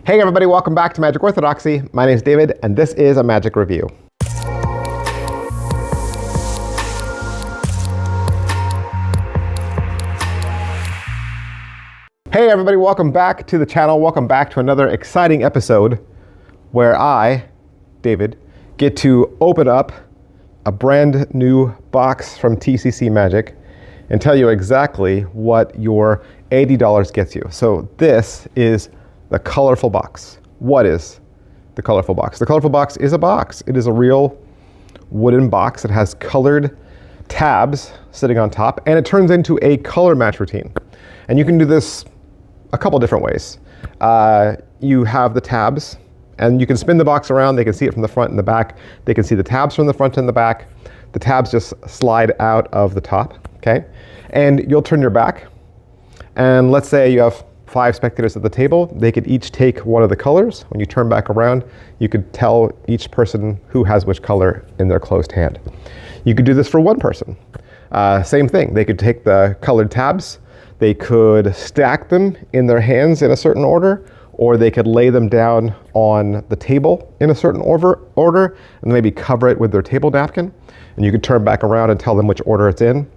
Hey everybody, welcome back to Magic Orthodoxy. My name is David, and this is a magic review. Hey everybody, welcome back to the channel. Welcome back to another exciting episode where I, David, get to open up a brand new box from TCC Magic and tell you exactly what your $80 gets you. So this is the colorful box. What is the colorful box? The colorful box is a box. It is a real wooden box. It has colored tabs sitting on top, and it turns into a color match routine. And you can do this a couple different ways. You have the tabs, and you can spin the box around. They can see it from the front and the back. They can see the tabs from the front and the back. The tabs just slide out of the top, okay? And you'll turn your back, and let's say you have 5 spectators at the table. They could each take one of the colors. When you turn back around, you could tell each person who has which color in their closed hand. You could do this for one person. Same thing, they could take the colored tabs, they could stack them in their hands in a certain order, or they could lay them down on the table in a certain order, and maybe cover it with their table napkin, and you could turn back around and tell them which order it's in.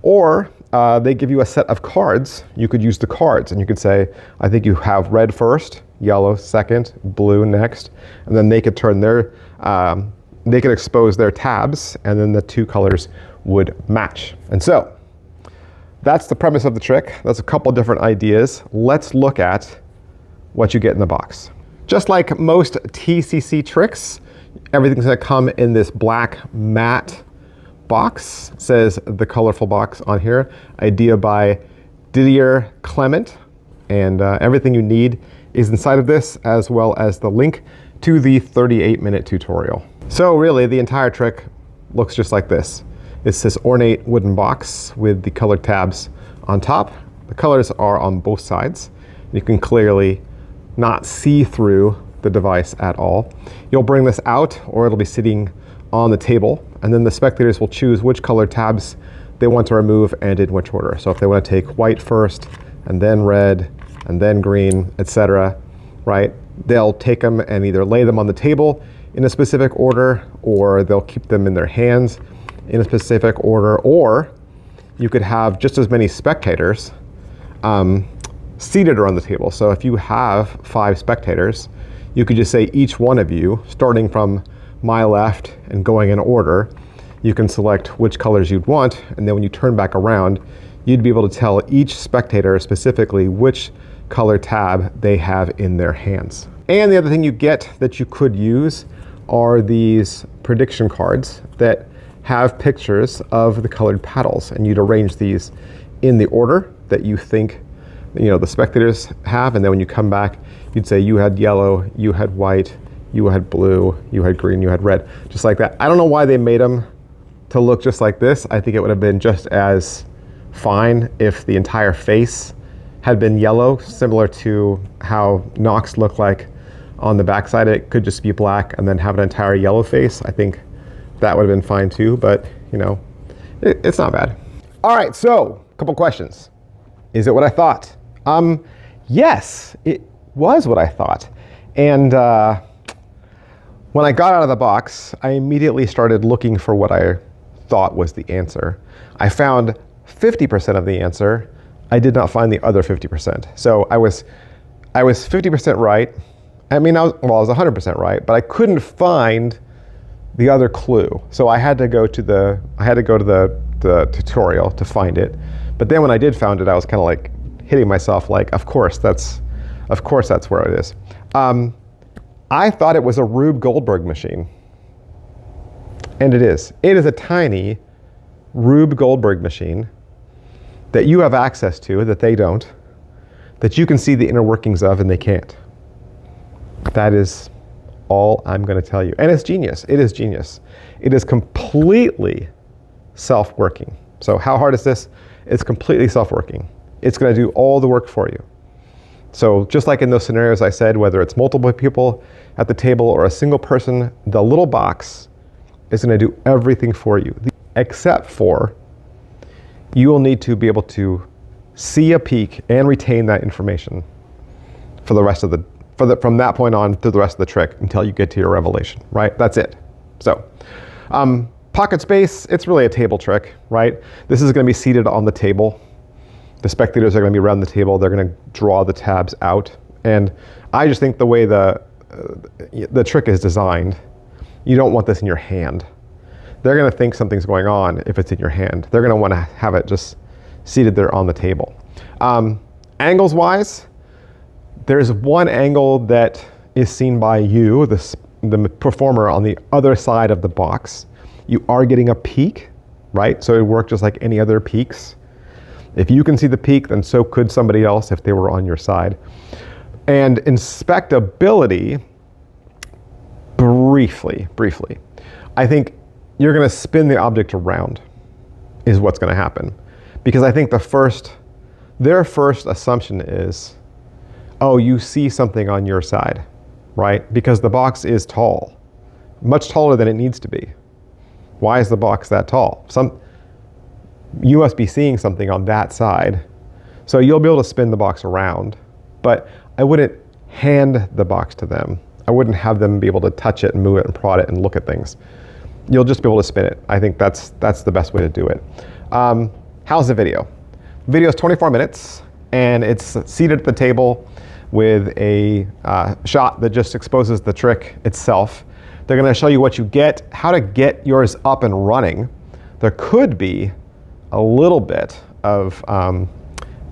Or they give you a set of cards. You could use the cards, and you could say, I think you have red first, yellow second, blue next, and then they could turn their, they could expose their tabs, and then the 2 colors would match. And so that's the premise of the trick. That's a couple different ideas. Let's look at what you get in the box. Just like most TCC tricks, everything's gonna come in this black matte box. It says the colorful box on here. Idea by Didier, Clement, and everything you need is inside of this, as well as the link to the 38-minute tutorial. So really, the entire trick looks just like this. It's this ornate wooden box with the colored tabs on top. The colors are on both sides. You can clearly not see through the device at all. You'll bring this out, or it'll be sitting on the table, and then the spectators will choose which color tabs they want to remove and in which order. So if they want to take white first, and then red, and then green, etc., right? They'll take them and either lay them on the table in a specific order, or they'll keep them in their hands in a specific order, or you could have just as many spectators seated around the table. So if you have 5 spectators, you could just say each one of you, starting from my left and going in order, you can select which colors you'd want, and then when you turn back around, you'd be able to tell each spectator specifically which color tab they have in their hands. And the other thing you get that you could use are these prediction cards that have pictures of the colored paddles, and you'd arrange these in the order that you think the spectators have, and then when you come back, you'd say you had yellow, you had white, you had blue, you had green, you had red, just like that. I don't know why they made them to look just like this. I think it would have been just as fine if the entire face had been yellow, similar to how Nox looked like on the backside. It could just be black and then have an entire yellow face. I think that would have been fine too, but it's not bad. All right, so a couple questions. Is it what I thought? Yes, it was what I thought. And when I got out of the box, I immediately started looking for what I thought was the answer. I found 50% of the answer. I did not find the other 50%. So I was 50% right. I mean, I was 100% right, but I couldn't find the other clue. So I had to go to the tutorial to find it. But then when I did found it, I was kind of like hitting myself like, of course that's where it is. I thought it was a Rube Goldberg machine. And it is. It is a tiny Rube Goldberg machine that you have access to, that they don't, that you can see the inner workings of and they can't. That is all I'm going to tell you. And it's genius. It is genius. It is completely self-working. So how hard is this? It's completely self-working. It's going to do all the work for you. So just like in those scenarios I said, whether it's multiple people at the table or a single person, the little box is going to do everything for you, except for you will need to be able to see a peek and retain that information for the rest of from that point on through the rest of the trick until you get to your revelation, right? That's it. So, pocket space, it's really a table trick, right? This is going to be seated on the table. The spectators are going to be around the table. They're going to draw the tabs out. And I just think the way the trick is designed, you don't want this in your hand. They're going to think something's going on if it's in your hand. They're going to want to have it just seated there on the table. Angles-wise, there's one angle that is seen by you, the performer, on the other side of the box. You are getting a peek, right? So it would work just like any other peeks. If you can see the peek, then so could somebody else if they were on your side. And inspectability, briefly, I think you're going to spin the object around is what's going to happen. Because I think their first assumption is, oh, you see something on your side, right? Because the box is tall, much taller than it needs to be. Why is the box that tall? You must be seeing something on that side. So you'll be able to spin the box around, but I wouldn't hand the box to them. I wouldn't have them be able to touch it and move it and prod it and look at things. You'll just be able to spin it. I think that's the best way to do it. How's the video? Video is 24 minutes, and it's seated at the table with a shot that just exposes the trick itself. They're going to show you what you get, how to get yours up and running. There could be a little bit of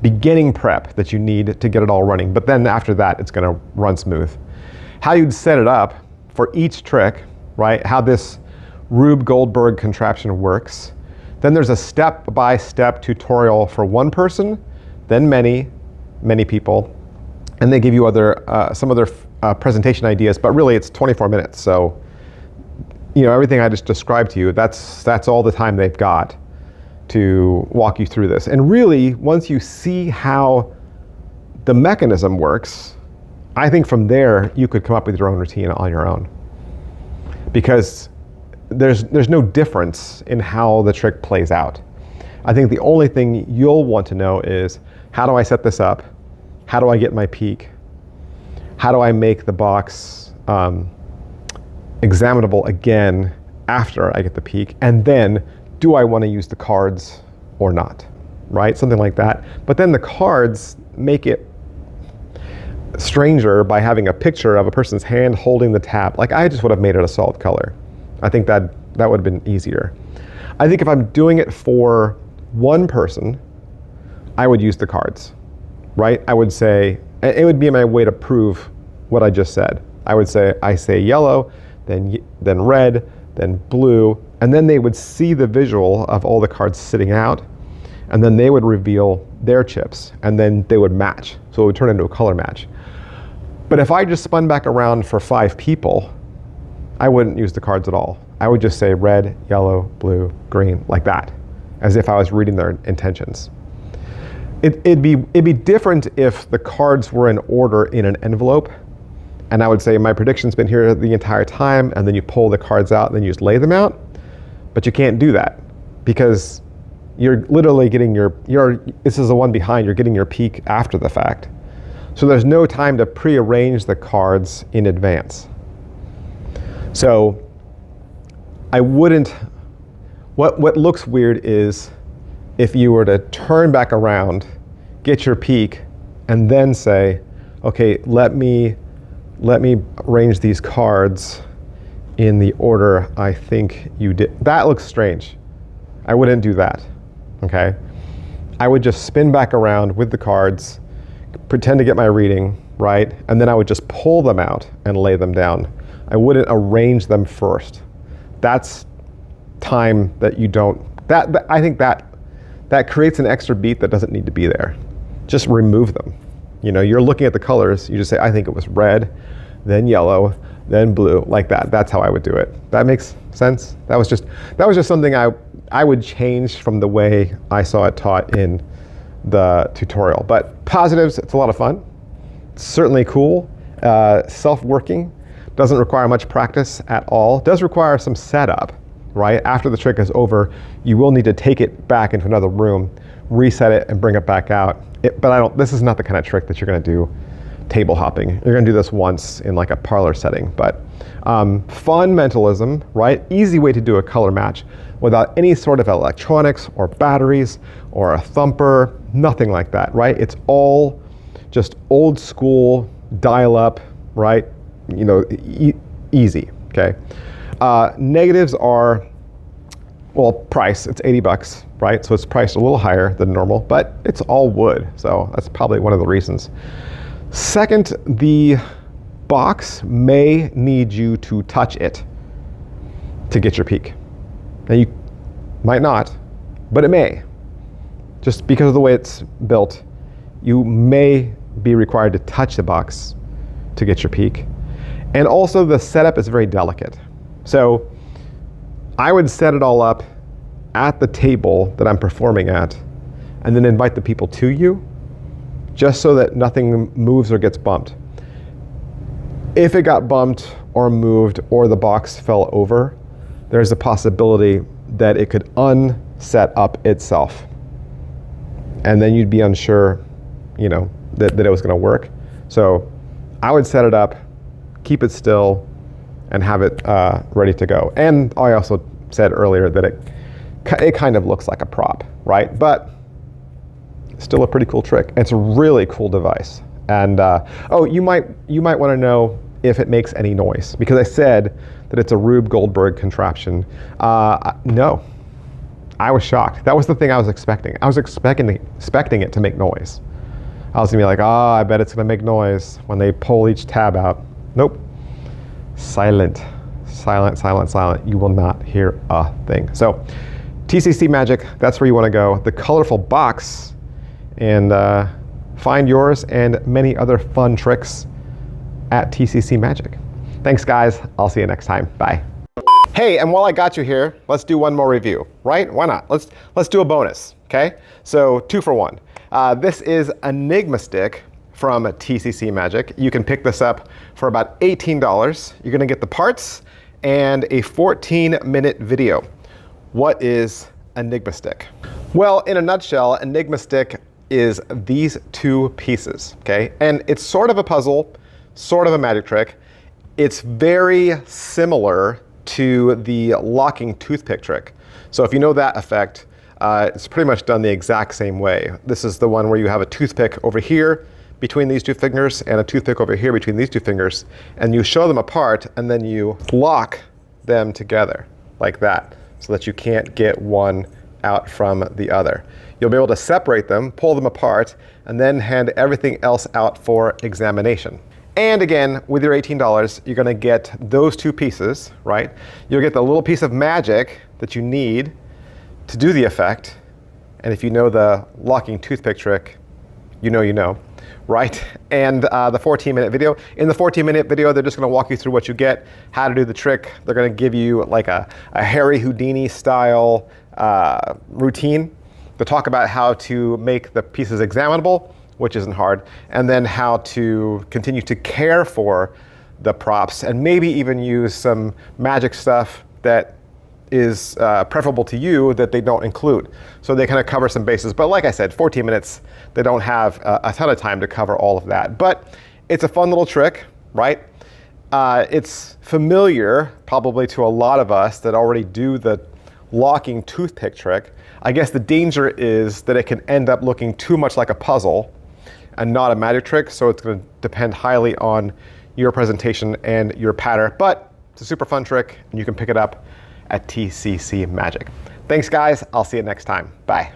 beginning prep that you need to get it all running, but then after that, it's going to run smooth. How you'd set it up for each trick, right? How this Rube Goldberg contraption works. Then there's a step-by-step tutorial for one person, then many people, and they give you some other presentation ideas, but really it's 24 minutes. So, everything I just described to you, that's all the time they've got to walk you through this. And really, once you see how the mechanism works, I think from there, you could come up with your own routine on your own. Because there's no difference in how the trick plays out. I think the only thing you'll want to know is, how do I set this up? How do I get my peek? How do I make the box examinable again after I get the peek? And then, do I want to use the cards or not? Right? Something like that. But then the cards make it stranger by having a picture of a person's hand holding the tab. Like, I just would have made it a solid color. I think that would have been easier. I think if I'm doing it for one person, I would use the cards, right? I would say, it would be my way to prove what I just said. I would say, I say yellow, then red, then blue, and then they would see the visual of all the cards sitting out, and then they would reveal their chips, and then they would match. So it would turn into a color match. But if I just spun back around for 5 people, I wouldn't use the cards at all. I would just say red, yellow, blue, green, like that, as if I was reading their intentions. It'd be different if the cards were in order in an envelope, and I would say my prediction's been here the entire time, and then you pull the cards out and then you just lay them out. But you can't do that because you're literally getting this is the one behind, you're getting your peek after the fact. So there's no time to prearrange the cards in advance. So I wouldn't, what looks weird is if you were to turn back around, get your peek, and then say, okay, let me arrange these cards in the order I think you did. That looks strange. I wouldn't do that, okay? I would just spin back around with the cards, pretend to get my reading, right? And then I would just pull them out and lay them down. I wouldn't arrange them first. That's time that you don't, I think that creates an extra beat that doesn't need to be there. Just remove them. You're looking at the colors, you just say, I think it was red, then yellow, then blue, like that. That's how I would do it. That makes sense? That was just something I would change from the way I saw it taught in the tutorial. But positives, it's a lot of fun. It's certainly cool. Self-working, doesn't require much practice at all. Does require some setup, right? After the trick is over, you will need to take it back into another room, reset it, and bring it back out. But this is not the kind of trick that you're going to do table hopping. You're gonna do this once in like a parlor setting, but fun mentalism, right? Easy way to do a color match without any sort of electronics or batteries or a thumper, nothing like that, right? It's all just old school dial up, right? You know, easy, okay? Negatives are, well, price, it's 80 bucks, right? So it's priced a little higher than normal, but it's all wood. So that's probably one of the reasons. Second, the box may need you to touch it to get your peak. Now you might not, but it may. Just because of the way it's built, you may be required to touch the box to get your peak. And also the setup is very delicate. So I would set it all up at the table that I'm performing at and then invite the people to you just so that nothing moves or gets bumped. If it got bumped or moved or the box fell over, there's a possibility that it could unset up itself. And then you'd be unsure, you know, that it was gonna work. So I would set it up, keep it still, and have it ready to go. And I also said earlier that it kind of looks like a prop, right? But still a pretty cool trick. It's a really cool device. And oh, you might want to know if it makes any noise, because I said that it's a Rube Goldberg contraption. No, I was shocked. That was the thing I was expecting. I was expecting it to make noise. I was gonna be like, I bet it's gonna make noise when they pull each tab out. Nope. Silent, silent, silent, silent. You will not hear a thing. So TCC Magic, that's where you want to go. The colorful box, and find yours and many other fun tricks at TCC Magic. Thanks guys, I'll see you next time. Bye. Hey, and while I got you here, let's do one more review, right? Why not? Let's do a bonus, okay? So 2 for 1. This is Enigma Stick from TCC Magic. You can pick this up for about $18. You're gonna get the parts and a 14-minute video. What is Enigma Stick? Well, in a nutshell, Enigma Stick is these 2 pieces, okay? And it's sort of a puzzle, sort of a magic trick. It's very similar to the locking toothpick trick. So if you know that effect, it's pretty much done the exact same way. This is the one where you have a toothpick over here between these 2 fingers and a toothpick over here between these 2 fingers, and you show them apart and then you lock them together like that so that you can't get one out from the other. You'll be able to separate them, pull them apart, and then hand everything else out for examination. And again, with your $18, you're gonna get those 2 pieces, right? You'll get the little piece of magic that you need to do the effect. And if you know the locking toothpick trick, you know, right? And the 14-minute video. In the 14-minute video, they're just gonna walk you through what you get, how to do the trick. They're gonna give you like a Harry Houdini style routine to talk about how to make the pieces examinable, which isn't hard, and then how to continue to care for the props and maybe even use some magic stuff that is preferable to you that they don't include. So they kind of cover some bases. But like I said, 14 minutes, they don't have a ton of time to cover all of that. But it's a fun little trick, right? It's familiar probably to a lot of us that already do the locking toothpick trick. I guess the danger is that it can end up looking too much like a puzzle and not a magic trick. So it's going to depend highly on your presentation and your pattern. But it's a super fun trick and you can pick it up at TCC Magic. Thanks guys, I'll see you next time. Bye.